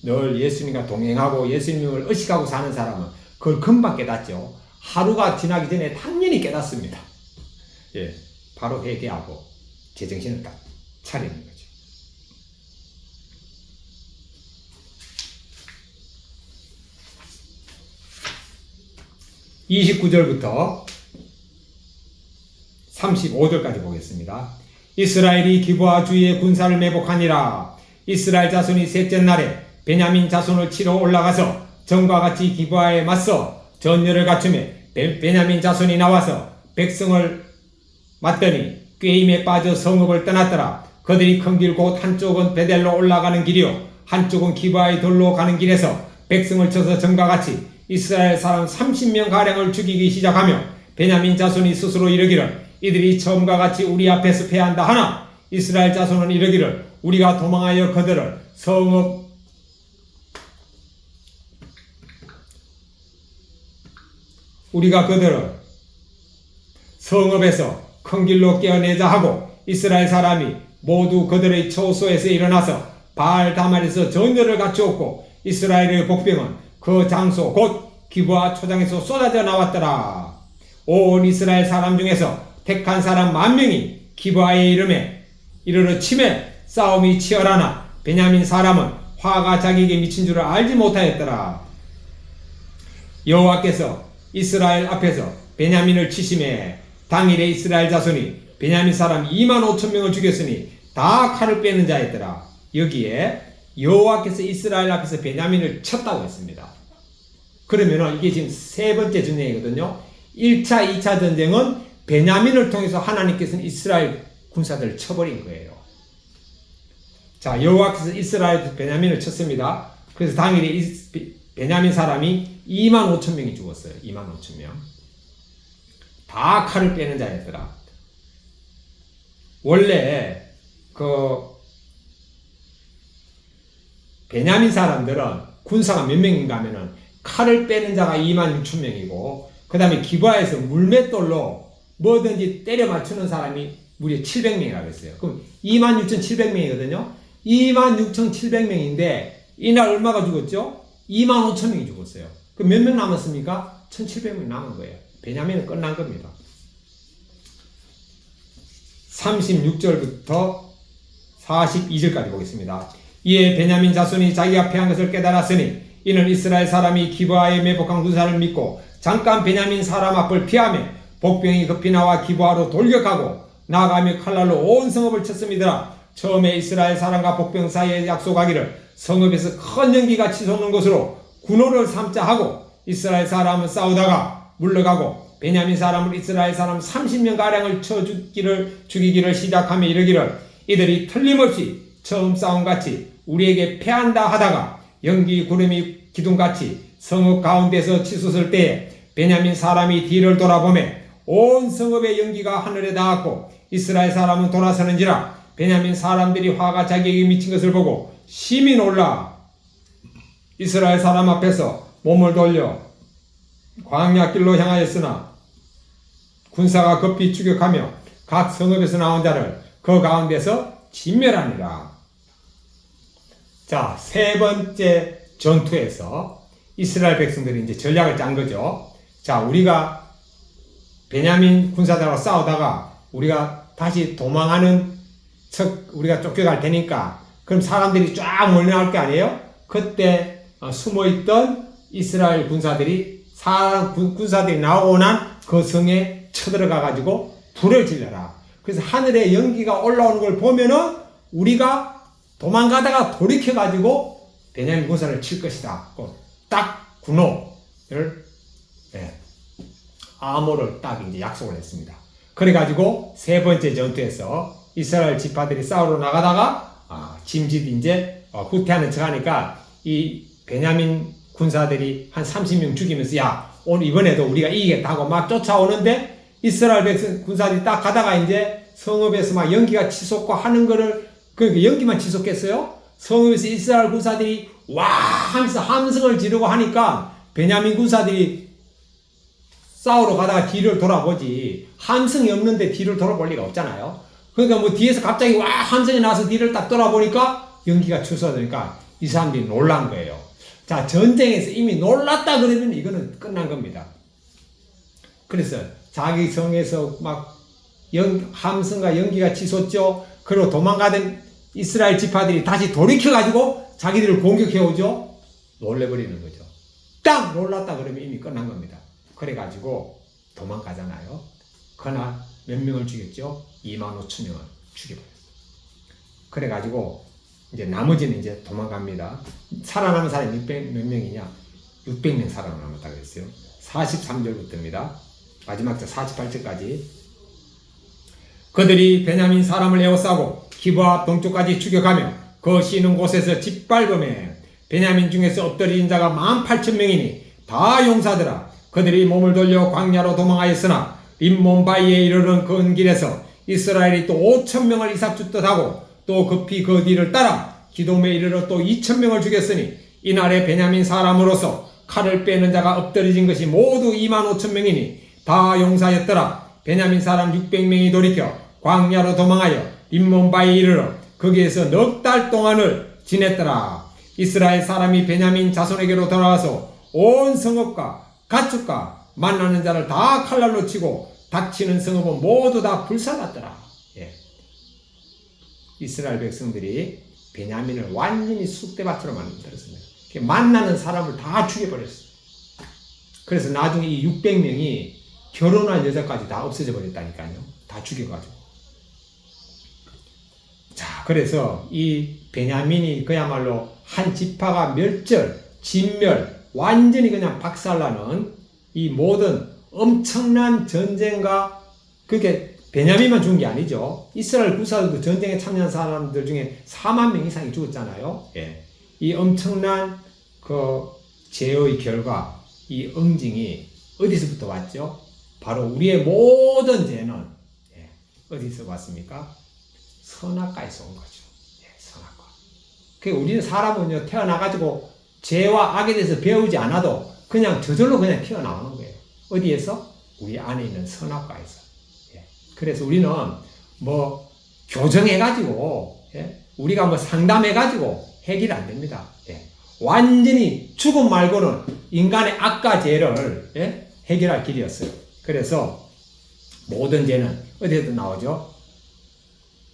늘 예수님과 동행하고 예수님을 의식하고 사는 사람은 그걸 금방 깨닫죠. 하루가 지나기 전에 당연히 깨닫습니다. 바로 회개하고 제정신을 딱 차리는 거죠. (29절부터) 35절까지 보겠습니다. 이스라엘이 기브아 주위에 군사를 매복하니라. 이스라엘 자손이 셋째 날에 베냐민 자손을 치러 올라가서 전과 같이 기브아에 맞서 전열을 갖추매 베냐민 자손이 나와서 백성을 맞더니 꾀임에 빠져 성읍을 떠났더라. 그들이 큰 길 곧 한쪽은 베델로 올라가는 길이요 한쪽은 기브아의 돌로 가는 길에서 백성을 쳐서 전과 같이 이스라엘 사람 30명 가량을 죽이기 시작하며 베냐민 자손이 스스로 이르기를 이들이 처음과 같이 우리 앞에서 패한다 하나 이스라엘 자손은 이르기를 우리가 도망하여 그들을 성읍에서 큰 길로 깨어내자 하고 이스라엘 사람이 모두 그들의 처소에서 일어나서 바알 다말에서 전열을 갖추었고 이스라엘의 복병은 그 장소 곧 기브아 초장에서 쏟아져 나왔더라. 온 이스라엘 사람 중에서 택한 사람 10,000명이 기브아에 이르러 치매 싸움이 치열하나 베냐민 사람은 화가 자기에게 미친 줄을 알지 못하였더라. 여호와께서 이스라엘 앞에서 베냐민을 치심해 당일에 이스라엘 자손이 베냐민 사람 25,000명을 죽였으니 다 칼을 빼는 자였더라. 여기에 여호와께서 이스라엘 앞에서 베냐민을 쳤다고 했습니다. 그러면 이게 지금 세 번째 전쟁이거든요. 1차, 2차 전쟁은 베냐민을 통해서 하나님께서는 이스라엘 군사들을 쳐버린 거예요. 자, 여호와께서 이스라엘 베냐민을 쳤습니다. 그래서 당일에 베냐민 사람이 25,000명이 죽었어요. 25,000명. 다 칼을 빼는 자였더라. 원래 베냐민 사람들은 군사가 몇 명인가 하면은 칼을 빼는 자가 26,000명이고 그 다음에 기브아에서 물맷돌로 뭐든지 때려 맞추는 사람이 무려 700명이라고 했어요. 그럼 26,700명이거든요. 26,700명인데 이날 얼마가 죽었죠? 25,000명이 죽었어요. 그럼 몇 명 남았습니까? 1,700명 남은 거예요. 베냐민은 끝난 겁니다. 36절부터 42절까지 보겠습니다. 이에 베냐민 자손이 자기가 패한 것을 깨달았으니 이는 이스라엘 사람이 기브아에 매복한 군사를 믿고 잠깐 베냐민 사람 앞을 피하며 복병이 급히 나와 기브아로 돌격하고 나아가며 칼날로 온 성읍을 쳤음이더라. 처음에 이스라엘 사람과 복병 사이에 약속하기를 성읍에서 큰 연기가 치솟는 것으로 군호를 삼자 하고 이스라엘 사람은 싸우다가 물러가고 베냐민 사람을 이스라엘 사람 30명가량을 쳐 죽이기를 시작하며 이르기를 이들이 틀림없이 처음 싸움같이 우리에게 패한다 하다가 연기 구름이 기둥같이 성읍 가운데서 치솟을 때에 베냐민 사람이 뒤를 돌아보매 온 성읍의 연기가 하늘에 닿았고 이스라엘 사람은 돌아서는지라. 베냐민 사람들이 화가 자기에게 미친 것을 보고 심히 놀라 이스라엘 사람 앞에서 몸을 돌려 광야 길로 향하였으나 군사가 급히 추격하며 각 성읍에서 나온 자를 그 가운데서 진멸하니라. 자, 세 번째 전투에서 이스라엘 백성들이 이제 전략을 짠 거죠. 자, 우리가 베냐민 군사들하고 싸우다가 우리가 다시 도망하는 우리가 쫓겨갈 테니까 그럼 사람들이 쫙 몰려나올 게 아니에요? 그때 숨어있던 이스라엘 군사들이 군사들이 나오고 난 그 성에 쳐들어가 가지고 불을 질러라. 그래서 하늘에 연기가 올라오는 걸 보면은 우리가 도망가다가 돌이켜 가지고 베냐민 군사를 칠 것이다. 딱 군호를 암호를 딱 이제 약속을 했습니다. 그래 가지고 세 번째 전투에서 이스라엘 지파들이 싸우러 나가다가 짐짓 이제 후퇴하는 척하니까 이 베냐민 군사들이 한 30명 죽이면서 야 오늘 이번에도 우리가 이기겠다고 막 쫓아오는데 이스라엘 군사들이 딱 가다가 이제 성읍에서 막 연기가 치솟고 하는 거를 그러니까 연기만 치솟겠어요? 성읍에서 이스라엘 군사들이 와 하면서 함성을 지르고 하니까 베냐민 군사들이 싸우러 가다가 뒤를 돌아보지 함성이 없는데 뒤를 돌아볼 리가 없잖아요. 그러니까 뭐 뒤에서 갑자기 와 함성이 나서 뒤를 딱 돌아보니까 연기가 치솟으니까 이 사람들이 놀란 거예요. 자, 전쟁에서 이미 놀랐다 그러면 이거는 끝난 겁니다. 그래서 자기 성에서 막 함성과 연기가 치솟죠. 그리고 도망가던 이스라엘 지파들이 다시 돌이켜가지고 자기들을 공격해오죠. 놀래버리는 거죠. 딱 놀랐다 그러면 이미 끝난 겁니다. 그래가지고 도망가잖아요. 그날 몇 명을 죽였죠? 25,000명을. 죽여버렸어요. 그래가지고 이제 나머지는 이제 도망갑니다. 살아남은 사람이 몇 명이냐? 600명 살아남았다고 했어요. 43절부터입니다. 마지막 절 48절까지. 그들이 베냐민 사람을 에워싸고 기브아 동쪽까지 추격하며 그 쉬는 곳에서 짓밟음에 베냐민 중에서 엎드린 자가 18,000명이니 다 용사더라. 그들이 몸을 돌려 광야로 도망하였으나 림몬 바위에 이르는 그 길에서 이스라엘이 또 5,000명을 이삭주듯 하고 또 급히 그 뒤를 따라 기돔에 이르러 또 2,000명을 죽였으니 이날에 베냐민 사람으로서 칼을 빼는 자가 엎드려진 것이 모두 25,000명이니 다 용사였더라. 베냐민 사람 600명이 돌이켜 광야로 도망하여 림몬 바위에 이르러 거기에서 넉 달 동안을 지냈더라. 이스라엘 사람이 베냐민 자손에게로 돌아와서 온 성읍과 가축과 만나는 자를 다 칼날로 치고 닥치는 성읍은 모두 다 불살랐더라. 예. 이스라엘 백성들이 베냐민을 완전히 쑥대밭으로 만들었습니다. 만나는 사람을 다 죽여버렸어요. 그래서 나중에 이 600명이 결혼한 여자까지 다 없어져 버렸다니까요. 다 죽여가지고. 자, 그래서 이 베냐민이 그야말로 한 지파가 멸절, 진멸, 완전히 그냥 박살나는 이 모든 엄청난 전쟁과, 그게 베냐민만 죽은 게 아니죠. 이스라엘 구사들도 전쟁에 참여한 사람들 중에 4만 명 이상이 죽었잖아요. 예. 이 엄청난 그 죄의 결과, 이 응징이 어디서부터 왔죠? 바로 우리의 모든 죄는 어디서 왔습니까? 선악과에서 온 거죠. 선악과. 그러니까 우리는 사람은요, 태어나가지고 죄와 악에 대해서 배우지 않아도 그냥 저절로 그냥 튀어나오는 거예요. 어디에서? 우리 안에 있는 선악과에서. 그래서 우리는 뭐 교정해가지고, 우리가 뭐 상담해가지고 해결이 안 됩니다. 완전히 죽음 말고는 인간의 악과 죄를 해결할 길이었어요. 그래서 모든 죄는 어디에서 나오죠?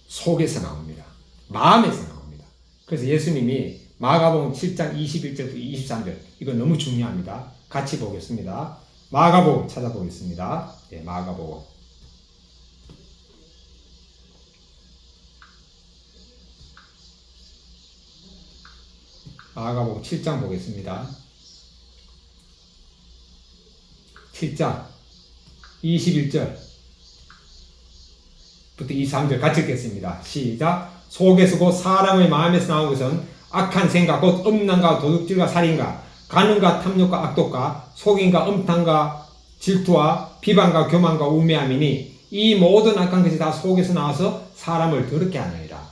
속에서 나옵니다. 마음에서 나옵니다. 그래서 예수님이 마가복음 7장 21절부터 23절, 이거 너무 중요합니다. 같이 보겠습니다. 마가복음 찾아보겠습니다. 마가복음. 마가복음 7장 보겠습니다. 7장 21절부터 23절 같이 읽겠습니다. 시작. 속에서 곧 사람의 마음에서 나온 것은 악한 생각, 곧 음란과 도둑질과 살인과 간음과 탐욕과 악독과 속임과 음탕과 질투와 비방과 교만과 우매함이니 이 모든 악한 것이 다 속에서 나와서 사람을 더럽게 하느니라.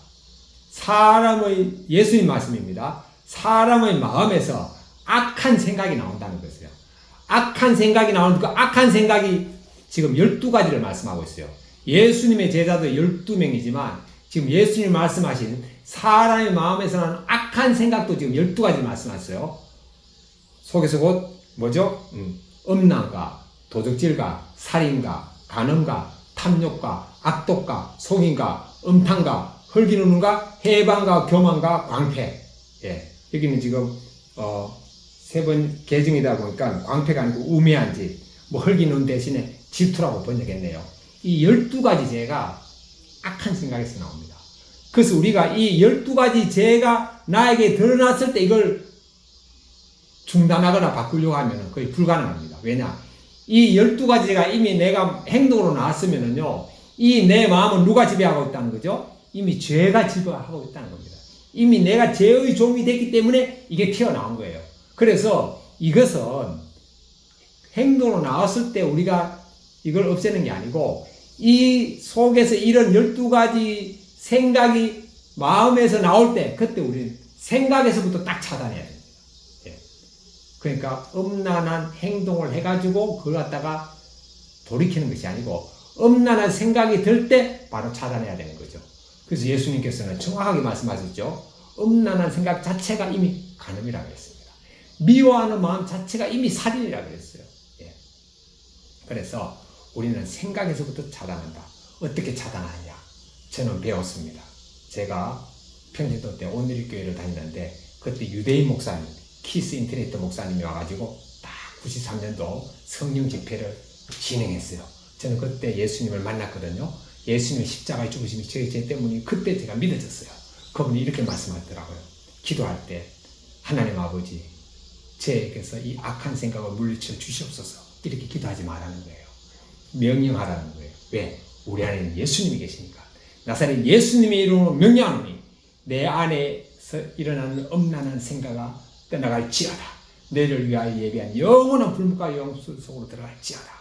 사람의, 예수님 말씀입니다. 사람의 마음에서 악한 생각이 나온다는 것이에요. 악한 생각이 나오는 그 악한 생각이 지금 12가지를 말씀하고 있어요. 예수님의 제자도 12명이지만 지금 예수님 말씀하신 사람의 마음에서 나는 악한 생각도 지금 12가지 말씀하셨어요. 속에서 곧 뭐죠? 음란과 도둑질과 살인과 간음과 탐욕과 악독과 속임과 음탕과 헐기는 눈과 해방과 교만과 광패. 여기는 지금 세 번 개정이다 보니까 광패가 아니고 우매한 짓, 뭐 헐기는 대신에 질투라고 번역했네요. 이 12가지 죄가 악한 생각에서 나옵니다. 그래서 우리가 이 12가지 죄가 나에게 드러났을 때 이걸 중단하거나 바꾸려고 하면 거의 불가능합니다. 왜냐? 이 12가지 죄가 이미 내가 행동으로 나왔으면은요, 이 내 마음은 누가 지배하고 있다는 거죠? 이미 죄가 지배하고 있다는 겁니다. 이미 내가 죄의 종이 됐기 때문에 이게 튀어나온 거예요. 그래서 이것은 행동으로 나왔을 때 우리가 이걸 없애는 게 아니고 이 속에서 이런 12가지 생각이 마음에서 나올 때 그때 우리는 생각에서부터 딱 차단해야 됩니다. 그러니까 음란한 행동을 해가지고 그걸 갖다가 돌이키는 것이 아니고 음란한 생각이 들 때 바로 차단해야 되는 거죠. 그래서 예수님께서는 정확하게 말씀하셨죠. 음란한 생각 자체가 이미 간음이라고 했습니다. 미워하는 마음 자체가 이미 살인이라고 했어요. 그래서 우리는 생각에서부터 차단한다. 어떻게 차단하냐? 저는 배웠습니다. 제가 평신도 때 온누리교회를 다니는데 그때 유대인 목사님, 키스 인터넷 목사님이 와가지고 딱 93년도 성령 집회를 진행했어요. 저는 그때 예수님을 만났거든요. 예수님의 십자가의 죽으심이 저의 죄 때문에 그때 제가 믿어졌어요. 그분이 이렇게 말씀하더라고요. 기도할 때 하나님 아버지 저에게서 이 악한 생각을 물리쳐 주시옵소서 이렇게 기도하지 말라는 거예요. 명령하라는 거예요. 왜? 우리 안에는 예수님이 계시니까. 나사렛 예수님의 이름으로 명령하노니 내 안에서 일어나는 엄란한 생각이 떠나갈지어다. 너를 위하여 예비한 영원한 불못과 영수 속으로 들어갈지어다.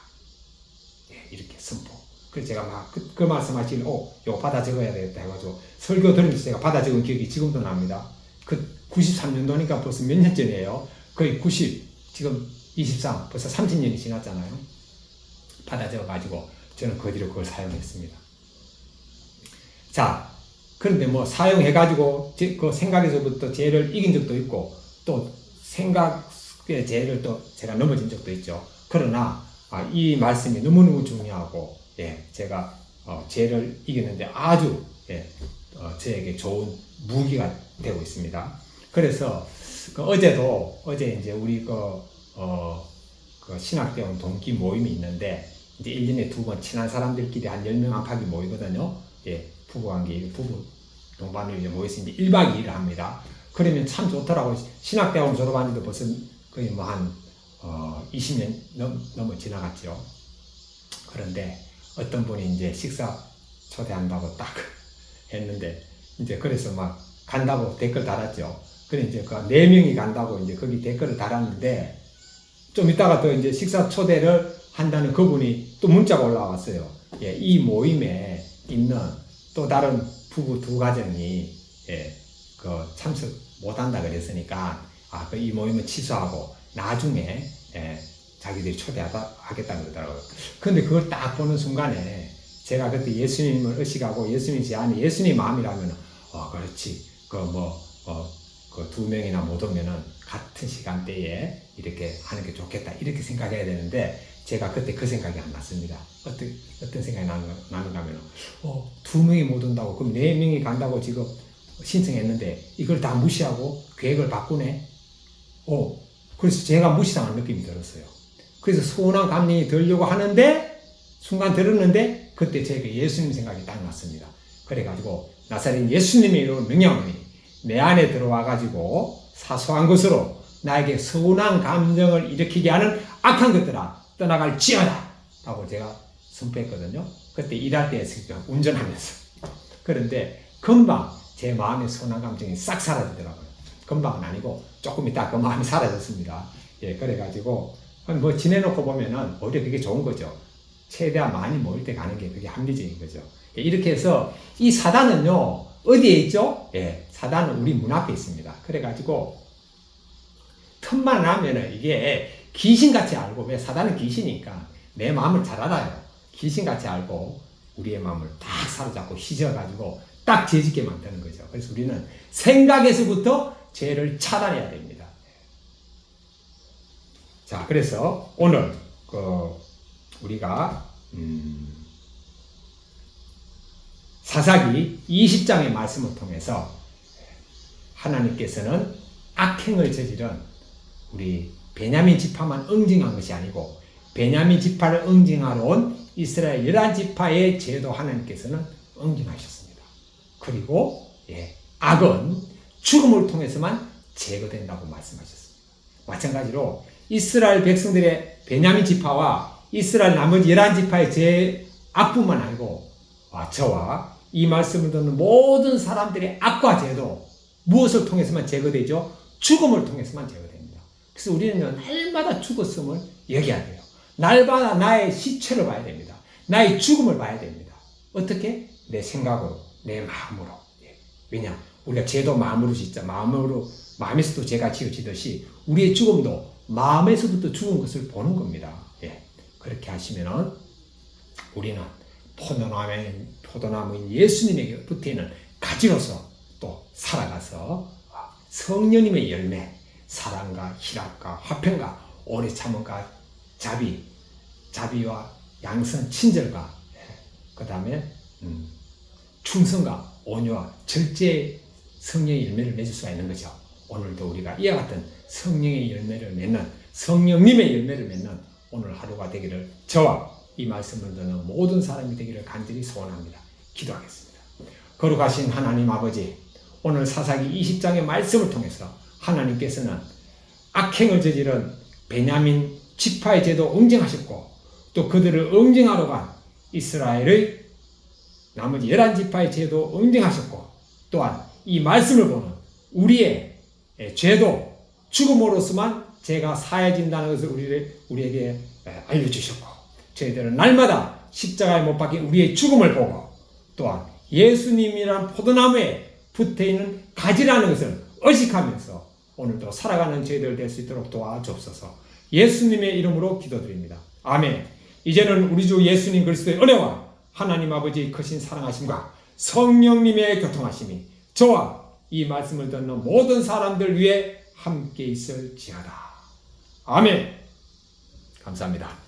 예, 이렇게 선포. 그래서 제가 막 그 말씀하시길래 이거 받아 적어야 되겠다 해가지고 설교 들으면서 제가 받아 적은 기억이 지금도 납니다. 그 93년도니까 벌써 몇 년 전이에요. 거의 지금 23, 벌써 30년이 지났잖아요. 받아 적어가지고 저는 그 뒤로 그걸 사용했습니다. 자, 그런데 뭐 사용해가지고 그 생각에서부터 죄를 이긴 적도 있고 또 생각의 죄를 또 제가 넘어진 적도 있죠. 그러나 이 말씀이 너무너무 중요하고 제가 죄를 이기는데 아주 저에게 좋은 무기가 되고 있습니다. 그래서 어제 이제 우리 그 신학대원 동기 모임이 있는데 이제 1년에 2번 친한 사람들끼리 한 10명 안팎이 모이거든요. 부부관계, 부부 동반을 이제 모여서 이제 1박 2일을 합니다. 그러면 참 좋더라고요. 신학대원 졸업한 지도 벌써 거의 뭐 한 20년 넘어 지나갔죠. 그런데 어떤 분이 이제 식사 초대한다고 딱 했는데 이제 그래서 막 간다고 댓글 달았죠. 그래 이제 그 4명이 간다고 이제 거기 댓글을 달았는데 좀 이따가 또 이제 식사 초대를 한다는 그분이 또 문자가 올라왔어요. 이 모임에 있는 또 다른 부부 2가정이 그 참석 못한다 그랬으니까 이 모임은 취소하고 나중에 자기들이 초대하겠다는 거더라고요. 근데 그걸 딱 보는 순간에 제가 그때 예수님을 의식하고 예수님이 제 안에 예수님 마음이라면 그렇지 그 2명이나 못 오면은 같은 시간대에 이렇게 하는 게 좋겠다 이렇게 생각해야 되는데 제가 그때 그 생각이 안 났습니다. 어떤 생각이 나는가 하면 2명이 못 온다고 그럼 4명이 간다고 지금 신청했는데 이걸 다 무시하고 계획을 바꾸네. 그래서 제가 무시당한 느낌이 들었어요. 그래서 서운한 감정이 들려고 하는데 순간 들었는데 그때 제게 예수님 생각이 딱 났습니다. 그래가지고 나사렛 예수님의 이름으로 명령하노니 내 안에 들어와가지고 사소한 것으로 나에게 서운한 감정을 일으키게 하는 악한 것들아 떠나갈지어다 라고 제가 선포했거든요. 그때 일할 때 했으니까 운전하면서. 그런데 금방 제 마음의 서운한 감정이 싹 사라지더라고요. 금방은 아니고 조금 있다 그 마음이 사라졌습니다. 그래가지고 뭐 지내놓고 보면은 오히려 그게 좋은 거죠. 최대한 많이 모일 때 가는 게 그게 합리적인 거죠. 이렇게 해서 이 사단은요 어디에 있죠? 사단은 우리 문 앞에 있습니다. 그래가지고 틈만 나면은 이게 귀신같이 알고, 왜 사단은 귀신이니까 내 마음을 잘 알아요. 귀신같이 알고 우리의 마음을 딱 사로잡고 휘저어가지고 딱 죄짓게 만드는 거죠. 그래서 우리는 생각에서부터 죄를 차단해야 됩니다. 자, 그래서 오늘 우리가 사사기 20장의 말씀을 통해서 하나님께서는 악행을 저지른 우리 베냐민 지파만 응징한 것이 아니고 베냐민 지파를 응징하러 온 이스라엘 11지파의 죄도 하나님께서는 응징하셨습니다. 그리고 악은 죽음을 통해서만 제거된다고 말씀하셨습니다. 마찬가지로 이스라엘 백성들의 베냐민 지파와 이스라엘 나머지 11지파의 죄 악뿐만 아니고 저와 이 말씀을 듣는 모든 사람들의 악과 죄도 무엇을 통해서만 제거되죠? 죽음을 통해서만 제거됩니다. 그래서 우리는 날마다 죽었음을 여겨야 돼요. 날마다 나의 시체를 봐야 됩니다. 나의 죽음을 봐야 됩니다. 어떻게? 내 생각으로, 내 마음으로. 왜냐? 우리가 죄도 마음으로 짓자. 마음에서도 죄가 지어지듯이 우리의 죽음도 마음에서부터 죽은 것을 보는 겁니다. 그렇게 하시면은 우리는 포도나무인 예수님에게 붙어있는 가지로서 또 살아가서 성령님의 열매, 사랑과 희락과 화평과 오래 참음과 자비와 양선, 친절과 그 다음에 충성과 온유와 절제의 성령의 열매를 맺을 수가 있는 거죠. 오늘도 우리가 이와 같은 성령의 열매를 맺는, 성령님의 열매를 맺는 오늘 하루가 되기를 저와 이 말씀을 듣는 모든 사람이 되기를 간절히 소원합니다. 기도하겠습니다. 거룩하신 하나님 아버지, 오늘 사사기 20장의 말씀을 통해서 하나님께서는 악행을 저지른 베냐민 지파의 죄도 응징하셨고 또 그들을 응징하러 간 이스라엘의 나머지 11지파의 죄도 응징하셨고 또한 이 말씀을 보는 우리의 죄도 죽음으로서만 죄가 사해진다는 것을 우리에게 알려주셨고 저희들은 날마다 십자가에 못 박힌 우리의 죽음을 보고 또한 예수님이란 포도나무에 붙어있는 가지라는 것을 의식하면서 오늘도 살아가는 저희들 될 수 있도록 도와주옵소서. 예수님의 이름으로 기도드립니다. 아멘. 이제는 우리 주 예수님 그리스도의 은혜와 하나님 아버지의 크신 사랑하심과 성령님의 교통하심이 저와 이 말씀을 듣는 모든 사람들 위해 함께 있을지어다. 아멘. 감사합니다.